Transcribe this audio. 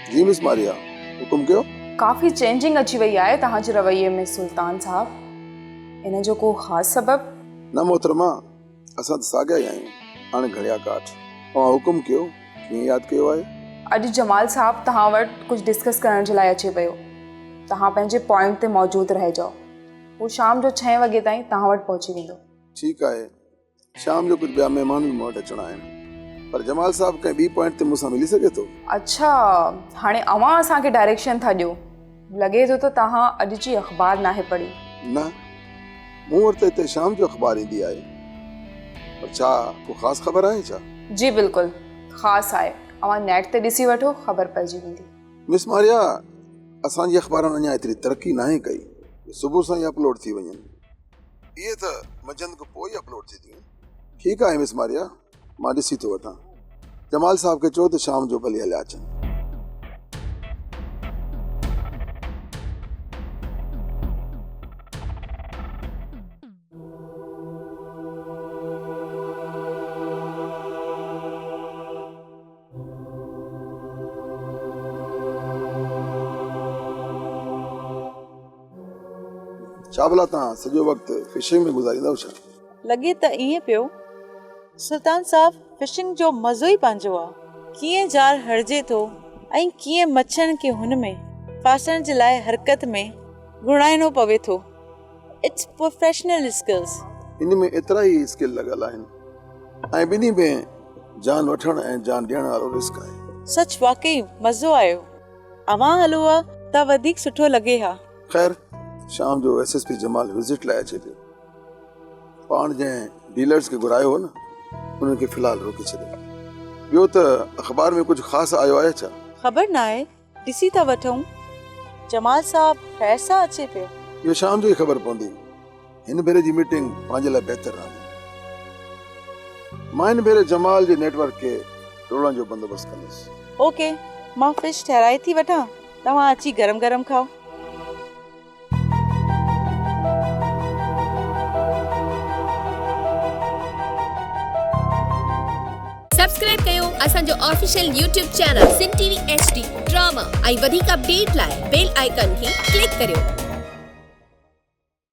जी miss Maria, हुकुम कयो। काफ़ी चेंजिंग अची वई आहे तव्हांजे रवैये में सुल्तान साहब। इन जो को ख़ासि सबब? न मोहतरमा, असां त साॻिया ई आहियूं। हाणे घड़िया काठ हुकुम कयो, कीअं यादि कयो आहे? अॼु जमाल साहब तव्हां वटि कुझु डिस्कस करण जे लाइ अचे पियो। तव्हां पंहिंजे पॉइंट ते मौजूदु रहिजो। हू शाम जो 6 वॻे ताईं तव्हां वटि पहुची वेंदो। ठीकु आहे। शाम जो कुझु ॿिया महिमान बि मूं वटि अचणा आहिनि, पर जमाल साहब कंहिं ॿी पॉइंट ते मूंसां मिली सघे थो? अच्छा, हाणे अव्हां असांखे डायरेक्शन था ॾियो। लॻे थो त तव्हां अॼु जी अख़बार नाहे पढ़ी। न, मूं वटि त हिते शाम जो अख़बार ईंदी आहे। पर छा को ख़ासि ख़बर आहे छा? जी बिल्कुलु ख़ासि आहे। अव्हां नेट ते ॾिसी वठो, ख़बर पइजी वेंदी। मिस मारिया, असांजी अख़बारनि अञा एतिरी तरक़ी नाहे कई। सुबुह सां ई अपलोड थी वञनि। इहे त मंझंदि खां पोइ ई अपलोड थी थियूं। ठीकु आहे मिस मारिया, मां ॾिसी थो वठां। जमाल साहब खे चओ त शाम जो भली हलिया अचनि। छा भला तव्हां सॼो वक़्तु फिशिंग में गुज़ारींदव छा? लॻे त ईअं पियो। सुल्तान साहब, फिशिंग जो मज़ो ई पंहिंजो आहे। कीअं जार हड़जे थो ऐं कीअं मच्छरनि खे हुन में फासण जे लाइ हरकत में घुराइणो पवे थो। It's professional skills. इन में एतिरा ई स्किल लॻल आहिनि ऐं ॿिन्ही में जान वठण ऐं जान ॾियण वारो रिस्क आहे। सच वाकई मज़ो आयो। अवां हलो आहे त वधीक सुठो लॻे हा। ख़ैर, शाम जो एसएसपी जमाल विज़िट लाइ अचे पियो। पाण जंहिं डीलर्स खे घुरायो हो न, उन्हनि खे फ़िलहाल रोके छॾियो। ॿियो त अख़बार में कुझु ख़ासि आयो आहे छा? ख़बर न आहे, ॾिसी था वठूं। जमाल साहब ख़ैर सां अचे पियो। इहो शाम जो ई ख़बर पवंदी। हिन भेरे जी मीटिंग पंहिंजे लाइ बहितर रहंदी। मां हिन भेरे जमाल जे नेटवर्क खे टोड़ण जो बंदोबस्तु कंदुसि। ओके, मां फिश ठहिराए थी वठां, तव्हां अची गरम गरम खाओ। सब्सक्राइब कयो असांजो official YouTube channel Sindh TV HD drama ऐं वधीक अपडेट लाइ बेल आइकन खे क्लिक करियो।